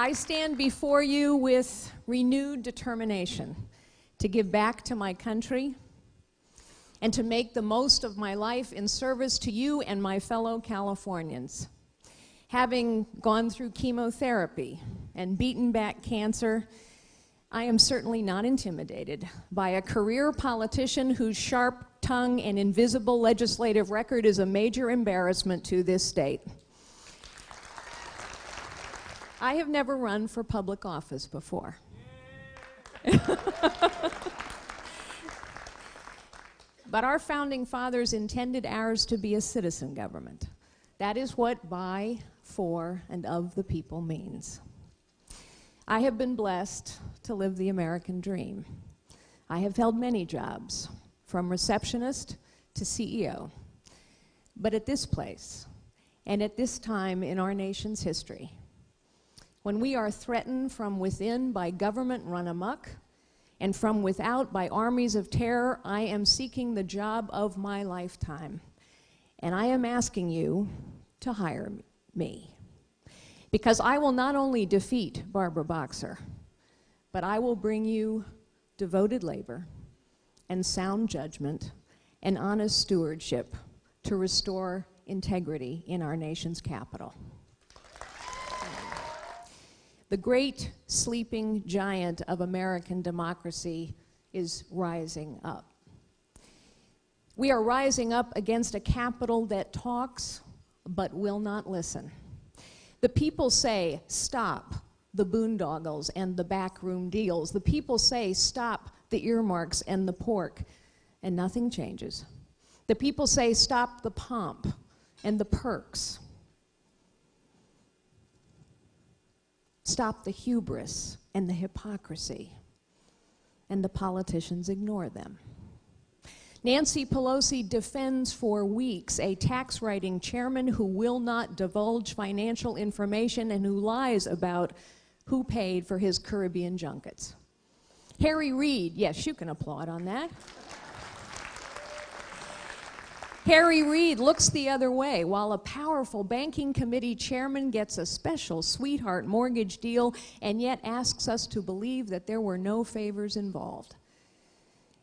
I stand before you with renewed determination to give back to my country and to make the most of my life in service to you and my fellow Californians. Having gone through chemotherapy and beaten back cancer, I am certainly not intimidated by a career politician whose sharp tongue and invisible legislative record is a major embarrassment to this state. I have never run for public office before. But our founding fathers intended ours to be a citizen government. That is what by, for, and of the people means. I have been blessed to live the American dream. I have held many jobs, from receptionist to CEO. But at this place, and at this time in our nation's history, when we are threatened from within by government run amok, and from without by armies of terror, I am seeking the job of my lifetime. And I am asking you to hire me. Because I will not only defeat Barbara Boxer, but I will bring you devoted labor and sound judgment and honest stewardship to restore integrity in our nation's capital. The great sleeping giant of American democracy is rising up. We are rising up against a Capitol that talks but will not listen. The people say, stop the boondoggles and the backroom deals. The people say, stop the earmarks and the pork, and nothing changes. The people say, stop the pomp and the perks. Stop the hubris and the hypocrisy, and the politicians ignore them. Nancy Pelosi defends for weeks a tax-writing chairman who will not divulge financial information and who lies about who paid for his Caribbean junkets. Harry Reid, yes, you can applaud on that. Harry Reid looks the other way while a powerful banking committee chairman gets a special sweetheart mortgage deal and yet asks us to believe that there were no favors involved.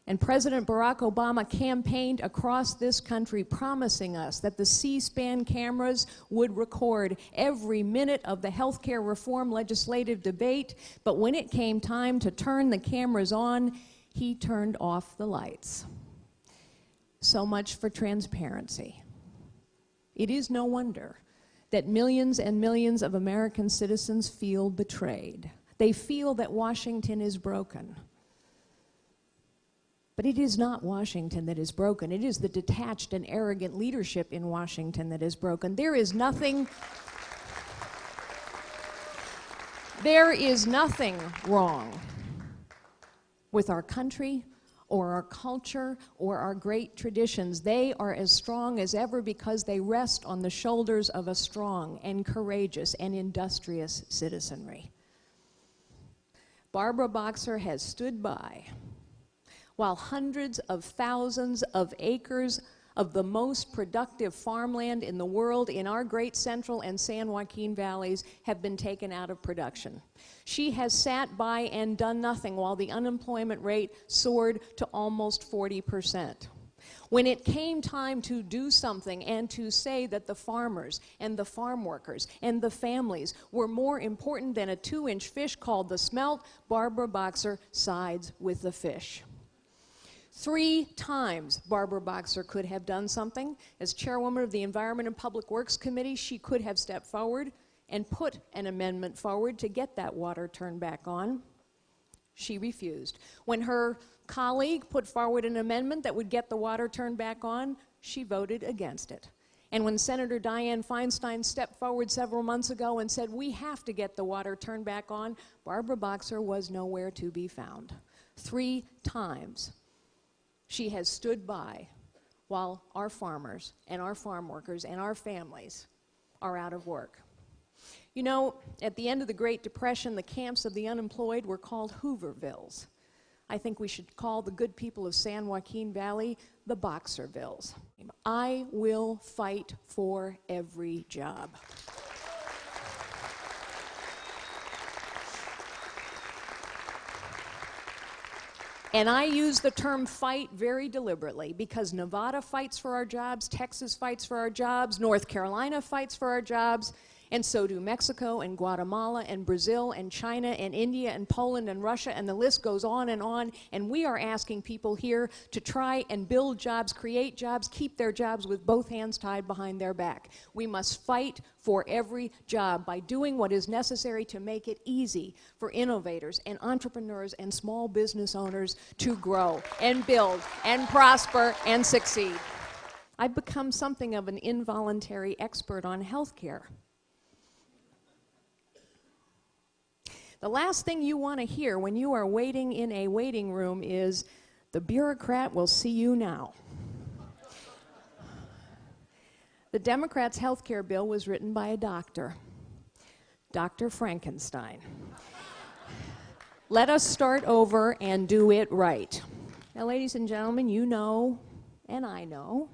And President Barack Obama campaigned across this country promising us that the C-SPAN cameras would record every minute of the healthcare reform legislative debate, but when it came time to turn the cameras on, he turned off the lights. So much for transparency. It is no wonder that millions and millions of American citizens feel betrayed. They feel that Washington is broken. But it is not Washington that is broken. It is the detached and arrogant leadership in Washington that is broken. There is nothing wrong with our country or our culture or our great traditions. They are as strong as ever because they rest on the shoulders of a strong and courageous and industrious citizenry. Barbara Boxer has stood by while hundreds of thousands of acres of the most productive farmland in the world in our great Central and San Joaquin valleys have been taken out of production. She has sat by and done nothing while the unemployment rate soared to almost 40%. When it came time to do something and to say that the farmers and the farm workers and the families were more important than a 2-inch fish called the smelt, Barbara Boxer sides with the fish. 3 times Barbara Boxer could have done something. As chairwoman of the Environment and Public Works Committee, she could have stepped forward and put an amendment forward to get that water turned back on. She refused. When her colleague put forward an amendment that would get the water turned back on, she voted against it. And when Senator Dianne Feinstein stepped forward several months ago and said, we have to get the water turned back on, Barbara Boxer was nowhere to be found. 3 times. She has stood by while our farmers and our farm workers and our families are out of work. You know, at the end of the Great Depression, the camps of the unemployed were called Hoovervilles. I think we should call the good people of San Joaquin Valley the Boxervilles. I will fight for every job. And I use the term fight very deliberately because Nevada fights for our jobs, Texas fights for our jobs, North Carolina fights for our jobs, and so do Mexico and Guatemala and Brazil and China and India and Poland and Russia, and the list goes on. And we are asking people here to try and build jobs, create jobs, keep their jobs with both hands tied behind their back. We must fight for every job by doing what is necessary to make it easy for innovators and entrepreneurs and small business owners to grow and build and prosper and succeed. I've become something of an involuntary expert on healthcare. The last thing you want to hear when you are waiting in a waiting room is, "The bureaucrat will see you now." The Democrats' health care bill was written by a doctor, Dr. Frankenstein. Let us start over and do it right. Now, ladies and gentlemen, you know, and I know,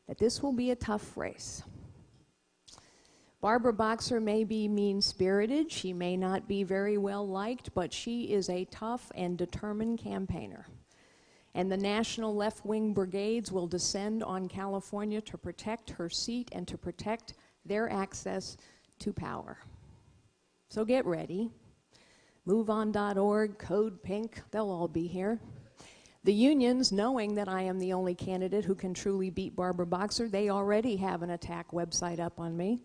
that this will be a tough race. Barbara Boxer may be mean-spirited, she may not be very well liked, but she is a tough and determined campaigner. And the national left-wing brigades will descend on California to protect her seat and to protect their access to power. So get ready. MoveOn.org, Code Pink, they'll all be here. The unions, knowing that I am the only candidate who can truly beat Barbara Boxer, they already have an attack website up on me.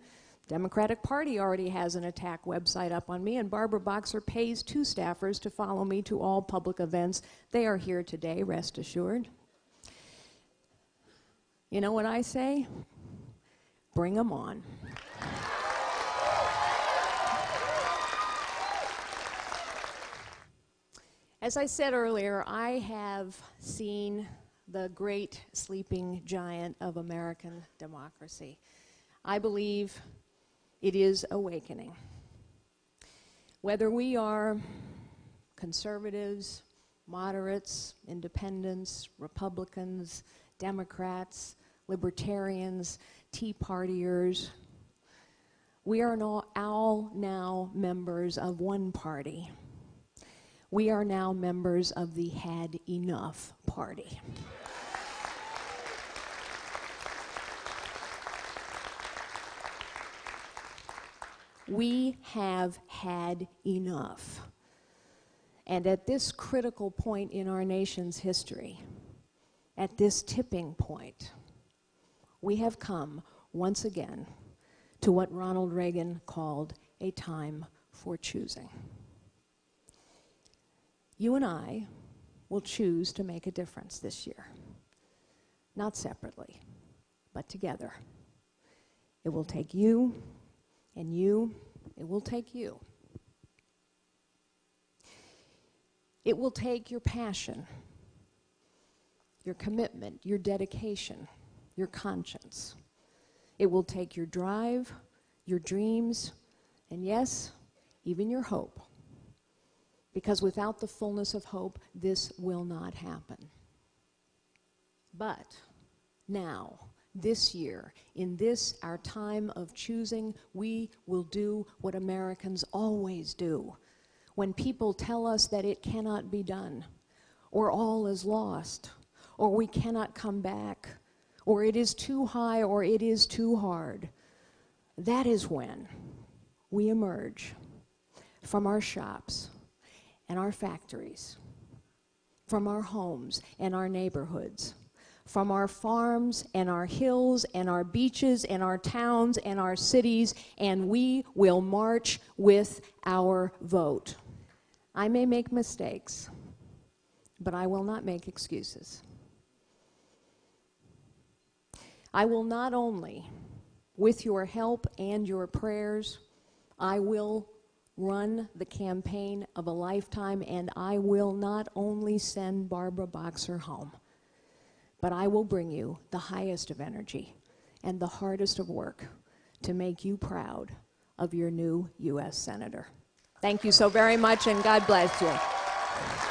Democratic Party already has an attack website up on me, and Barbara Boxer pays 2 staffers to follow me to all public events. They are here today, rest assured. You know what I say? Bring them on. As I said earlier, I have seen the great sleeping giant of American democracy. I believe it is awakening. Whether we are conservatives, moderates, independents, Republicans, Democrats, libertarians, Tea Partiers, we are all now members of one party. We are now members of the Had Enough Party. We have had enough. And at this critical point in our nation's history, at this tipping point, we have come once again to what Ronald Reagan called a time for choosing. You and I will choose to make a difference this year. Not separately, but together. It will take you, and you, it will take you. It will take your passion, your commitment, your dedication, your conscience. It will take your drive, your dreams, and yes, even your hope. Because without the fullness of hope, this will not happen. But now, this year, in this, our time of choosing, we will do what Americans always do. When people tell us that it cannot be done, or all is lost, or we cannot come back, or it is too high, or it is too hard, that is when we emerge from our shops and our factories, from our homes and our neighborhoods, from our farms and our hills and our beaches and our towns and our cities, and we will march with our vote. I may make mistakes, but I will not make excuses. I will not only, with your help and your prayers, I will run the campaign of a lifetime, and I will not only send Barbara Boxer home, but I will bring you the highest of energy and the hardest of work to make you proud of your new U.S. Senator. Thank you so very much, and God bless you.